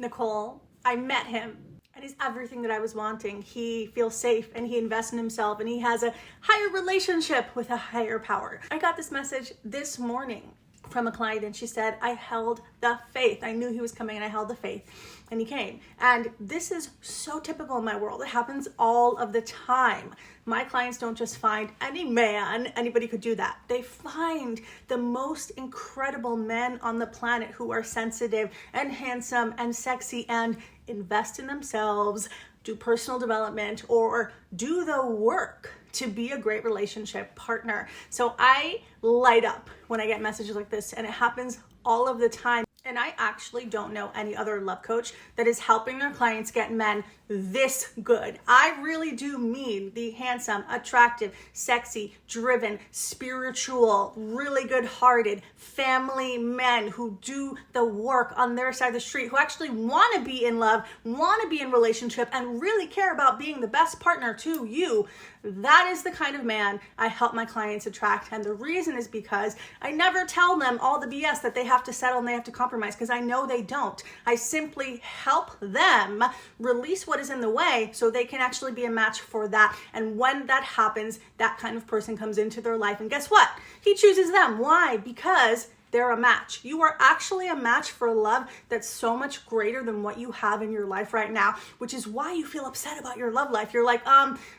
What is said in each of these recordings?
Nicole, I met him and he's everything that I was wanting. He feels safe and he invests in himself and he has a higher relationship with a higher power. I got this message this morning from a client and she said, I held the faith. I knew he was coming and I held the faith and he came. And this is so typical in my world. It happens all of the time. My clients don't just find any man, anybody could do that. They find the most incredible men on the planet who are sensitive and handsome and sexy and invest in themselves, do personal development, or do the work to be a great relationship partner. So I light up when I get messages like this, and it happens all of the time. And I actually don't know any other love coach that is helping their clients get men this good. I really do mean the handsome, attractive, sexy, driven, spiritual, really good-hearted, family men who do the work on their side of the street, who actually want to be in love, want to be in relationship, and really care about being the best partner to you. That is the kind of man I help my clients attract. And the reason is because I never tell them all the BS that they have to settle and they have to compromise, because I know they don't. I simply help them release what is in the way so they can actually be a match for that. And when that happens, that kind of person comes into their life. And guess what? He chooses them. Why? Because they're a match. You are actually a match for love that's so much greater than what you have in your life right now, which is why you feel upset about your love life. You're like,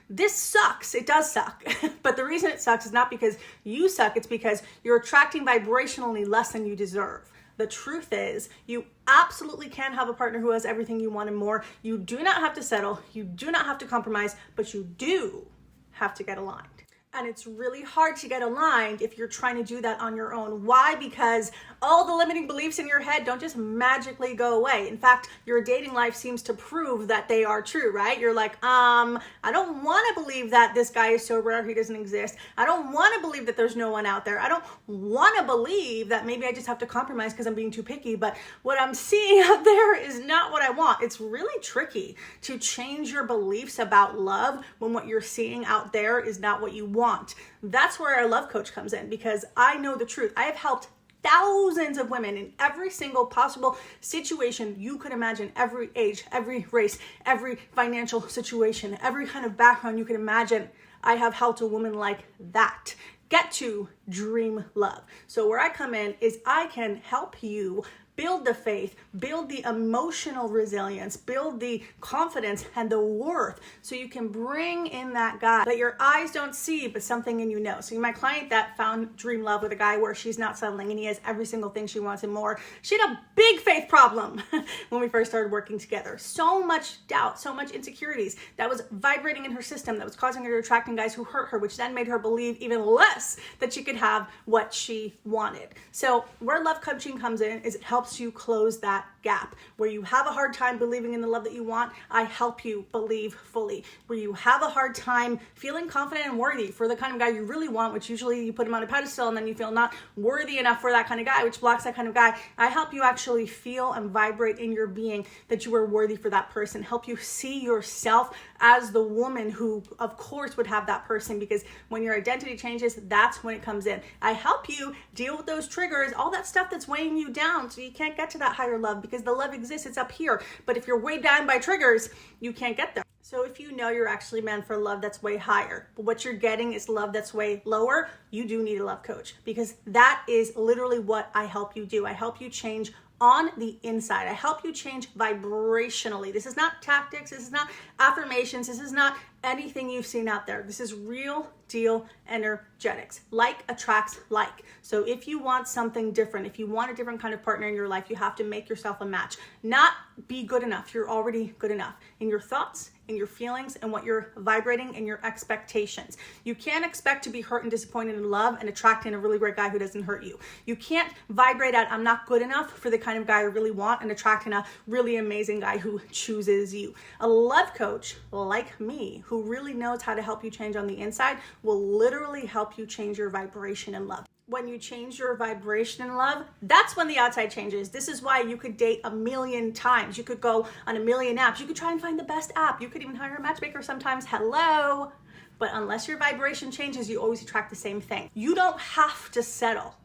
this sucks. It does suck. But the reason it sucks is not because you suck. It's because you're attracting vibrationally less than you deserve. The truth is, you absolutely can have a partner who has everything you want and more. You do not have to settle. You do not have to compromise, but you do have to get aligned. And it's really hard to get aligned if you're trying to do that on your own. Why? Because all the limiting beliefs in your head don't just magically go away. In fact, your dating life seems to prove that they are true, right? You're like, I don't want to believe that this guy is so rare he doesn't exist. I don't want to believe that there's no one out there. I don't want to believe that maybe I just have to compromise because I'm being too picky. But what I'm seeing out there is not what I want. It's really tricky to change your beliefs about love when what you're seeing out there is not what you want. That's where our love coach comes in, because I know the truth. I have helped thousands of women in every single possible situation you could imagine, every age, every race, every financial situation, every kind of background you could imagine. I have helped a woman like that get to dream love. So where I come in is I can help you build the faith, build the emotional resilience, build the confidence and the worth so you can bring in that guy that your eyes don't see, but something in you know. So my client that found dream love with a guy where she's not settling and he has every single thing she wants and more, she had a big faith problem when we first started working together. So much doubt, so much insecurities that was vibrating in her system that was causing her to attract guys who hurt her, which then made her believe even less that she could have what she wanted. So where love coaching comes in is it helps you close that gap. Where you have a hard time believing in the love that you want, I help you believe fully. Where you have a hard time feeling confident and worthy for the kind of guy you really want, which usually you put him on a pedestal and then you feel not worthy enough for that kind of guy, which blocks that kind of guy, I help you actually feel and vibrate in your being that you are worthy for that person. Help you see yourself as the woman who, of course, would have that person, because when your identity changes, that's when it comes in. I help you deal with those triggers, all that stuff that's weighing you down so you can't get to that higher love, because the love exists, it's up here. But if you're weighed down by triggers, you can't get there. So if you know you're actually meant for love that's way higher, but what you're getting is love that's way lower, you do need a love coach, because that is literally what I help you do. I help you change on the inside. I help you change vibrationally. This is not tactics. This is not affirmations. This is not anything you've seen out there. This is real deal energetics. Like attracts like. So if you want something different, if you want a different kind of partner in your life, you have to make yourself a match. Not be good enough. You're already good enough in your thoughts, in your feelings, and what you're vibrating, and your expectations. You can't expect to be hurt and disappointed in love and attracting a really great guy who doesn't hurt you. You can't vibrate at I'm not good enough for the kind of guy I really want and attracting a really amazing guy who chooses you. A love coach like me, who really knows how to help you change on the inside, will literally help you change your vibration in love. When you change your vibration in love, that's when the outside changes. This is why you could date 1,000,000 times. You could go on 1,000,000 apps. You could try and find the best app. You could even hire a matchmaker sometimes. Hello. But unless your vibration changes, you always attract the same thing. You don't have to settle,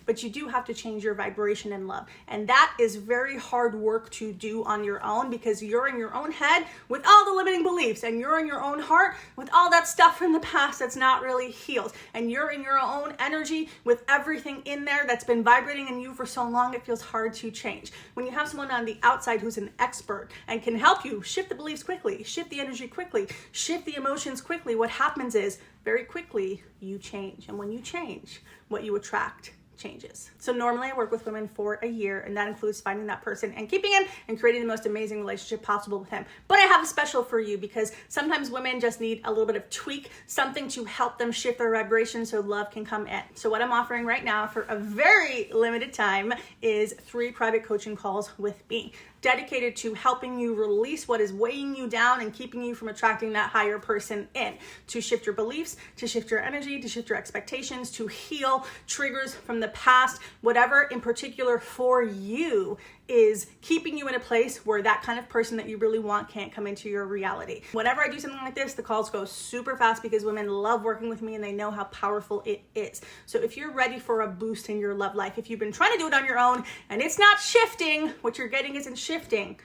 but you do have to change your vibration in love. And that is very hard work to do on your own, because you're in your own head with all the limiting beliefs, and you're in your own heart with all that stuff from the past that's not really healed. And you're in your own energy with everything in there that's been vibrating in you for so long, it feels hard to change. When you have someone on the outside who's an expert and can help you shift the beliefs quickly, shift the energy quickly, shift the emotions quickly, what happens is very quickly you change. And when you change, what you attract changes. So normally I work with women for a year, and that includes finding that person and keeping him and creating the most amazing relationship possible with him. But I have a special for you, because sometimes women just need a little bit of tweak, something to help them shift their vibration so love can come in. So what I'm offering right now for a very limited time is 3 private coaching calls with me, dedicated to helping you release what is weighing you down and keeping you from attracting that higher person in, to shift your beliefs, to shift your energy, to shift your expectations, to heal triggers from the past, whatever in particular for you is keeping you in a place where that kind of person that you really want can't come into your reality. Whenever I do something like this, the calls go super fast, because women love working with me and they know how powerful it is. So if you're ready for a boost in your love life, if you've been trying to do it on your own and it's not shifting, what you're getting isn't shifting,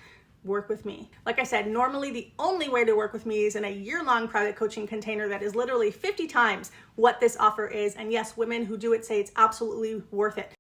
work with me. Like I said, normally the only way to work with me is in a year-long private coaching container that is literally 50 times what this offer is. And yes, women who do it say it's absolutely worth it.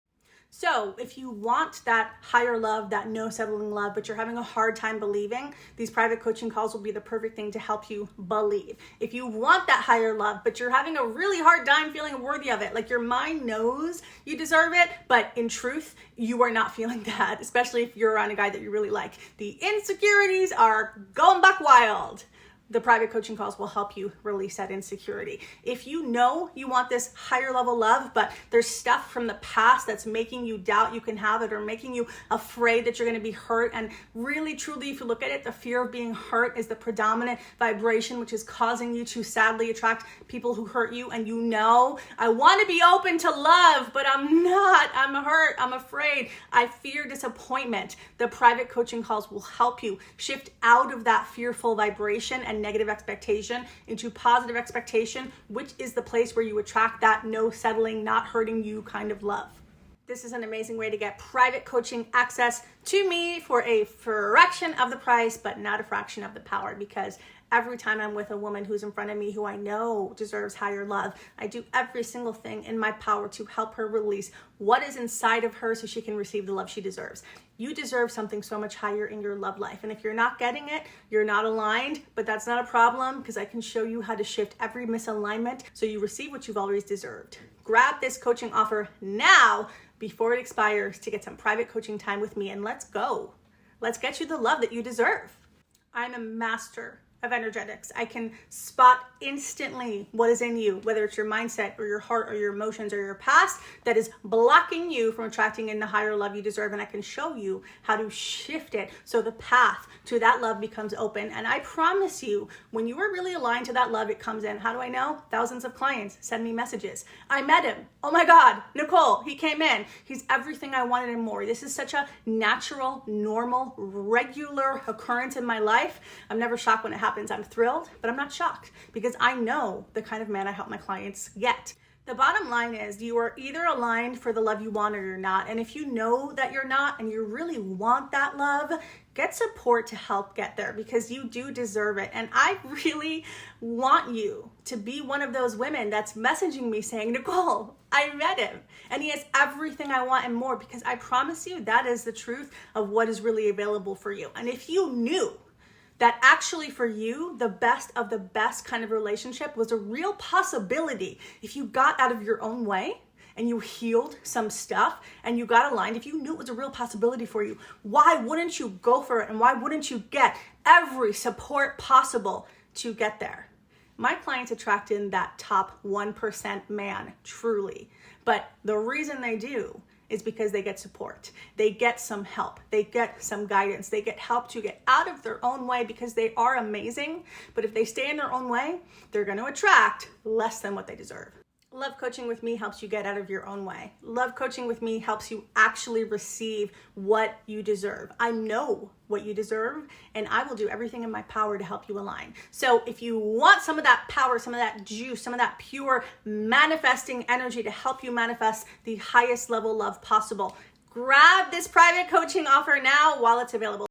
So if you want that higher love, that no settling love, but you're having a hard time believing, these private coaching calls will be the perfect thing to help you believe. If you want that higher love, but you're having a really hard time feeling worthy of it, like your mind knows you deserve it, but in truth, you are not feeling that, especially if you're around a guy that you really like. The insecurities are going buck wild. The private coaching calls will help you release that insecurity. If you know you want this higher level love, but there's stuff from the past that's making you doubt you can have it, or making you afraid that you're going to be hurt, and really truly, if you look at it, the fear of being hurt is the predominant vibration, which is causing you to sadly attract people who hurt you. And you know, I want to be open to love, but I'm not. I'm hurt. I'm afraid. I fear disappointment. The private coaching calls will help you shift out of that fearful vibration and negative expectation into positive expectation, which is the place where you attract that no settling, not hurting you kind of love. This is an amazing way to get private coaching access to me for a fraction of the price, but not a fraction of the power, because every time I'm with a woman who's in front of me who I know deserves higher love, I do every single thing in my power to help her release what is inside of her so she can receive the love she deserves. You deserve something so much higher in your love life. And if you're not getting it, you're not aligned, but that's not a problem, because I can show you how to shift every misalignment so you receive what you've always deserved. Grab this coaching offer now before it expires to get some private coaching time with me, and let's go. Let's get you the love that you deserve. I'm a master of energetics. I can spot instantly what is in you, whether it's your mindset or your heart or your emotions or your past that is blocking you from attracting in the higher love you deserve. And I can show you how to shift it so the path to that love becomes open. And I promise you, when you are really aligned to that love, it comes in. How do I know? Thousands of clients send me messages. I met him. Oh my God, Nicole, he came in. He's everything I wanted and more. This is such a natural, normal, regular occurrence in my life. I'm never shocked when it happens. I'm thrilled, but I'm not shocked, because I know the kind of man I help my clients get. The bottom line is you are either aligned for the love you want or you're not. And if you know that you're not and you really want that love, get support to help get there, because you do deserve it. And I really want you to be one of those women that's messaging me saying, Nicole, I met him and he has everything I want and more, because I promise you that is the truth of what is really available for you. And if you knew that actually for you, the best of the best kind of relationship was a real possibility if you got out of your own way and you healed some stuff and you got aligned, if you knew it was a real possibility for you, why wouldn't you go for it? And why wouldn't you get every support possible to get there? My clients attract in that top 1% man, truly. But the reason they do is because they get support. They get some help. They get some guidance. They get help to get out of their own way, because they are amazing. But if they stay in their own way, they're going to attract less than what they deserve. Love coaching with me helps you get out of your own way. Love coaching with me helps you actually receive what you deserve. I know what you deserve, and I will do everything in my power to help you align. So if you want some of that power, some of that juice, some of that pure manifesting energy to help you manifest the highest level love possible, grab this private coaching offer now while it's available.